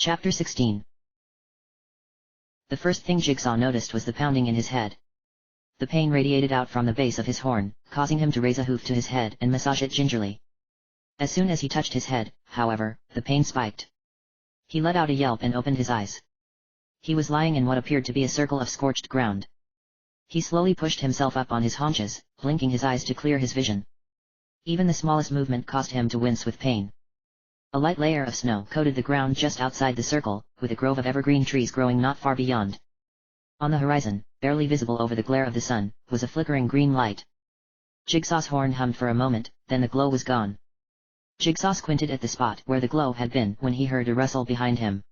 Chapter 16. The first thing Jigsaw noticed was the pounding in his head. The pain radiated out from the base of his horn, causing him to raise a hoof to his head and massage it gingerly. As soon as he touched his head, however, the pain spiked. He let out a yelp and opened his eyes. He was lying in what appeared to be a circle of scorched ground. He slowly pushed himself up on his haunches, blinking his eyes to clear his vision. Even the smallest movement caused him to wince with pain. A light layer of snow coated the ground just outside the circle, with a grove of evergreen trees growing not far beyond. On the horizon, barely visible over the glare of the sun, was a flickering green light. Jigsaw's horn hummed for a moment, then the glow was gone. Jigsaw squinted at the spot where the glow had been when he heard a rustle behind him.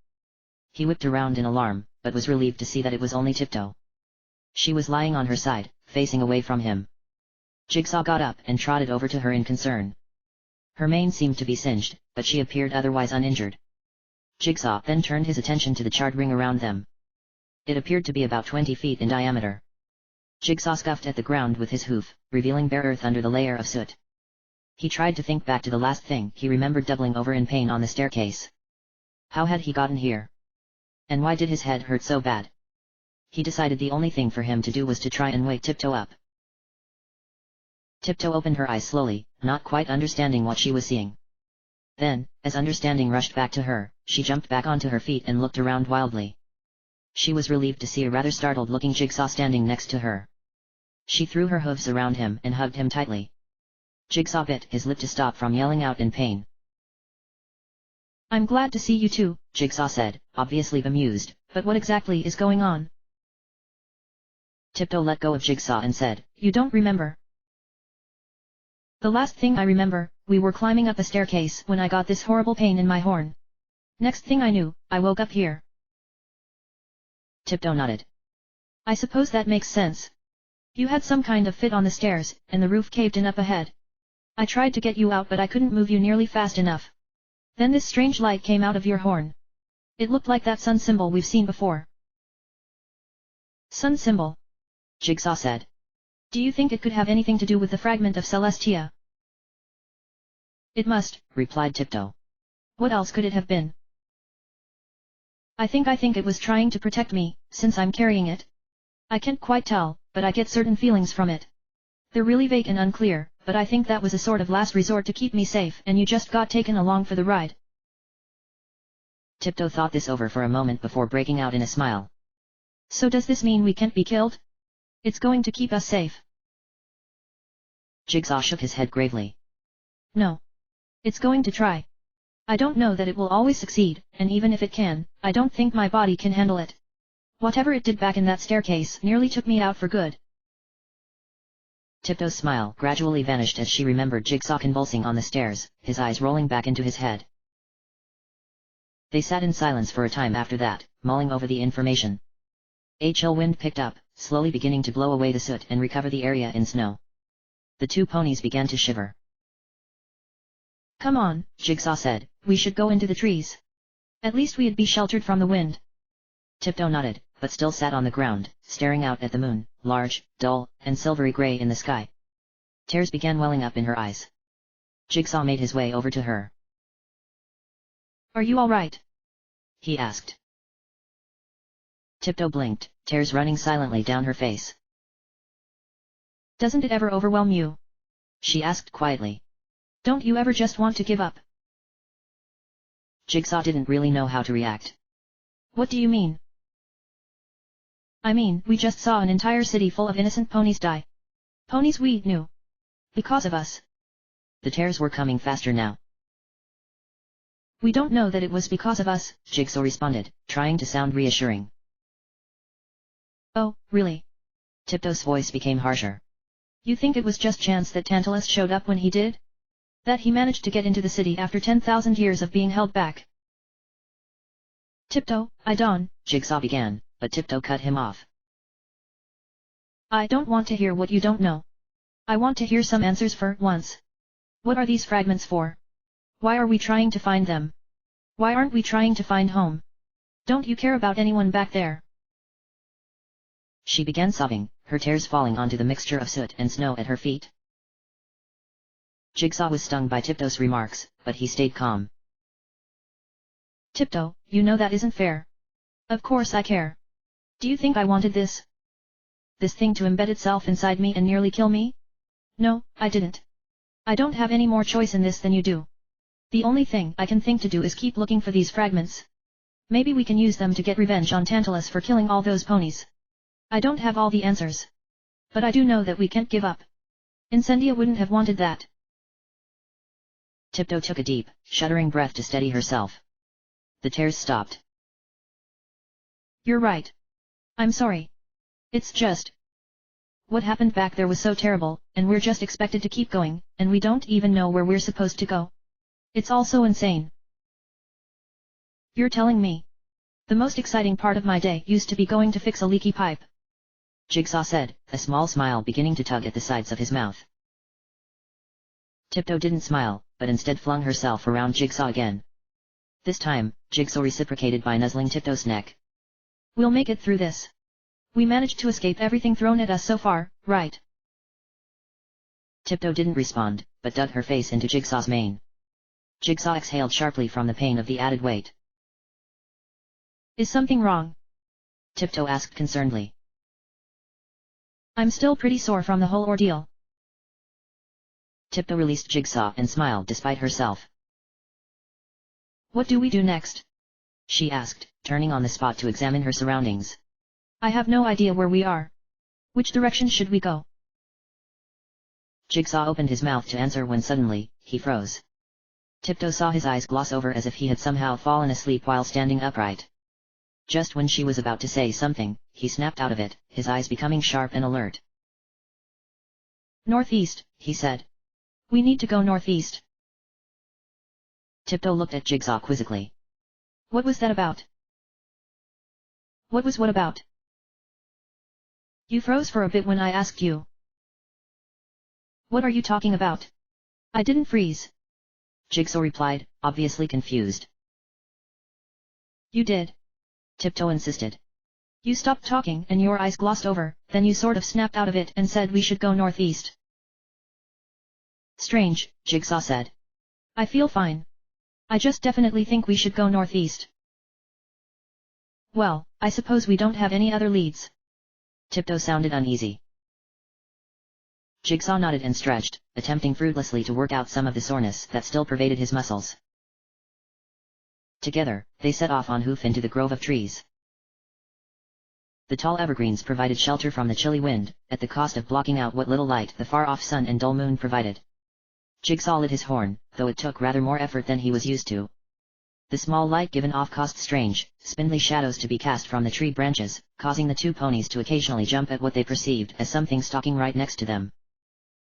He whipped around in alarm, but was relieved to see that it was only Tiptoe. She was lying on her side, facing away from him. Jigsaw got up and trotted over to her in concern. Her mane seemed to be singed, but she appeared otherwise uninjured. Jigsaw then turned his attention to the charred ring around them. It appeared to be about 20 feet in diameter. Jigsaw scuffed at the ground with his hoof, revealing bare earth under the layer of soot. He tried to think back to the last thing he remembered, doubling over in pain on the staircase. How had he gotten here? And why did his head hurt so bad? He decided the only thing for him to do was to try and wake Tiptoe up. Tiptoe opened her eyes slowly, not quite understanding what she was seeing. Then, as understanding rushed back to her, she jumped back onto her feet and looked around wildly. She was relieved to see a rather startled-looking Jigsaw standing next to her. She threw her hooves around him and hugged him tightly. Jigsaw bit his lip to stop from yelling out in pain. "I'm glad to see you too," Jigsaw said, obviously bemused, "but what exactly is going on?" Tiptoe let go of Jigsaw and said, "You don't remember?" "The last thing I remember, we were climbing up a staircase when I got this horrible pain in my horn. Next thing I knew, I woke up here." Tiptoe nodded. "I suppose that makes sense. You had some kind of fit on the stairs, and the roof caved in up ahead. I tried to get you out but I couldn't move you nearly fast enough. Then this strange light came out of your horn. It looked like that sun symbol we've seen before." "Sun symbol?" Jigsaw said. "Do you think it could have anything to do with the fragment of Celestia?" "It must," replied Tiptoe. "What else could it have been?" I think it was trying to protect me, since I'm carrying it. I can't quite tell, but I get certain feelings from it. They're really vague and unclear, but I think that was a sort of last resort to keep me safe and you just got taken along for the ride." Tiptoe thought this over for a moment before breaking out in a smile. "So does this mean we can't be killed? It's going to keep us safe?" Jigsaw shook his head gravely. "No. It's going to try. I don't know that it will always succeed, and even if it can, I don't think my body can handle it. Whatever it did back in that staircase nearly took me out for good." Tiptoe's smile gradually vanished as she remembered Jigsaw convulsing on the stairs, his eyes rolling back into his head. They sat in silence for a time after that, mulling over the information. A chill wind picked up, slowly beginning to blow away the soot and recover the area in snow. The two ponies began to shiver. "Come on," Jigsaw said, "we should go into the trees. At least we'd be sheltered from the wind." Tiptoe nodded, but still sat on the ground, staring out at the moon, large, dull, and silvery gray in the sky. Tears began welling up in her eyes. Jigsaw made his way over to her. "Are you all right?" he asked. Tiptoe blinked, tears running silently down her face. "Doesn't it ever overwhelm you?" she asked quietly. "Don't you ever just want to give up?" Jigsaw didn't really know how to react. "What do you mean?" "I mean, we just saw an entire city full of innocent ponies die. Ponies we knew. Because of us." The tears were coming faster now. "We don't know that it was because of us," Jigsaw responded, trying to sound reassuring. "Oh, really?" Tiptoe's voice became harsher. "You think it was just chance that Tantalus showed up when he did? That he managed to get into the city after 10,000 years of being held back?" "Tiptoe, I don't," Jigsaw began, but Tiptoe cut him off. "I don't want to hear what you don't know. I want to hear some answers for once. What are these fragments for? Why are we trying to find them? Why aren't we trying to find home? Don't you care about anyone back there?" She began sobbing, her tears falling onto the mixture of soot and snow at her feet. Jigsaw was stung by Tiptoe's remarks, but he stayed calm. Tiptoe, you know that isn't fair. Of course I care. Do you think I wanted this? This thing to embed itself inside me and nearly kill me? No, I didn't. I don't have any more choice in this than you do. The only thing I can think to do is keep looking for these fragments. Maybe we can use them to get revenge on Tantalus for killing all those ponies. I don't have all the answers. But I do know that we can't give up. Incendia wouldn't have wanted that. Tiptoe took a deep, shuddering breath to steady herself. The tears stopped. You're right. I'm sorry. It's just... what happened back there was so terrible, and we're just expected to keep going, and we don't even know where we're supposed to go. It's all so insane. You're telling me. The most exciting part of my day used to be going to fix a leaky pipe. Jigsaw said, a small smile beginning to tug at the sides of his mouth. Tiptoe didn't smile, but instead flung herself around Jigsaw again. This time, Jigsaw reciprocated by nuzzling Tiptoe's neck. We'll make it through this. We managed to escape everything thrown at us so far, right? Tiptoe didn't respond, but dug her face into Jigsaw's mane. Jigsaw exhaled sharply from the pain of the added weight. Is something wrong? Tiptoe asked concernedly. I'm still pretty sore from the whole ordeal. Tiptoe released Jigsaw and smiled despite herself. What do we do next? She asked, turning on the spot to examine her surroundings. I have no idea where we are. Which direction should we go? Jigsaw opened his mouth to answer when suddenly, he froze. Tiptoe saw his eyes gloss over as if he had somehow fallen asleep while standing upright. Just when she was about to say something, he snapped out of it, his eyes becoming sharp and alert. Northeast, he said. We need to go northeast. Tiptoe looked at Jigsaw quizzically. What was that about? What was what about? You froze for a bit when I asked you. What are you talking about? I didn't freeze. Jigsaw replied, obviously confused. You did. Tiptoe insisted. You stopped talking and your eyes glossed over, then you sort of snapped out of it and said we should go northeast. Strange, Jigsaw said. I feel fine. I just definitely think we should go northeast. Well, I suppose we don't have any other leads. Tiptoe sounded uneasy. Jigsaw nodded and stretched, attempting fruitlessly to work out some of the soreness that still pervaded his muscles. Together, they set off on hoof into the grove of trees. The tall evergreens provided shelter from the chilly wind, at the cost of blocking out what little light the far-off sun and dull moon provided. Jigsaw lit his horn, though it took rather more effort than he was used to. The small light given off caused strange, spindly shadows to be cast from the tree branches, causing the two ponies to occasionally jump at what they perceived as something stalking right next to them.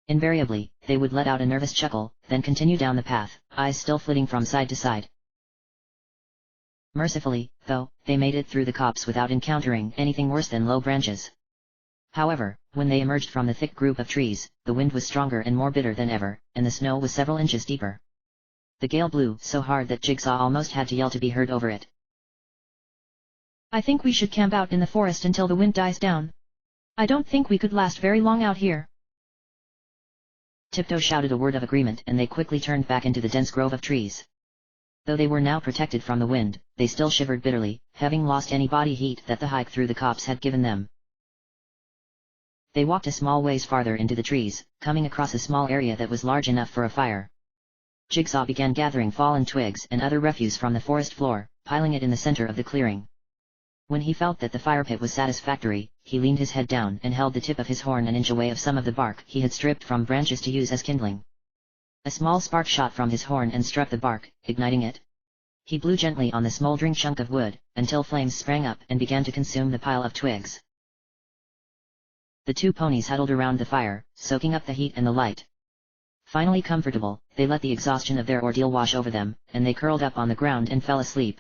Invariably, they would let out a nervous chuckle, then continue down the path, eyes still flitting from side to side. Mercifully, though, they made it through the copse without encountering anything worse than low branches. However, when they emerged from the thick group of trees, the wind was stronger and more bitter than ever, and the snow was several inches deeper. The gale blew so hard that Jigsaw almost had to yell to be heard over it. I think we should camp out in the forest until the wind dies down. I don't think we could last very long out here. Tiptoe shouted a word of agreement and they quickly turned back into the dense grove of trees. Though they were now protected from the wind, they still shivered bitterly, having lost any body heat that the hike through the copse had given them. They walked a small ways farther into the trees, coming across a small area that was large enough for a fire. Jigsaw began gathering fallen twigs and other refuse from the forest floor, piling it in the center of the clearing. When he felt that the fire pit was satisfactory, he leaned his head down and held the tip of his horn an inch away of some of the bark he had stripped from branches to use as kindling. A small spark shot from his horn and struck the bark, igniting it. He blew gently on the smoldering chunk of wood, until flames sprang up and began to consume the pile of twigs. The two ponies huddled around the fire, soaking up the heat and the light. Finally comfortable, they let the exhaustion of their ordeal wash over them, and they curled up on the ground and fell asleep,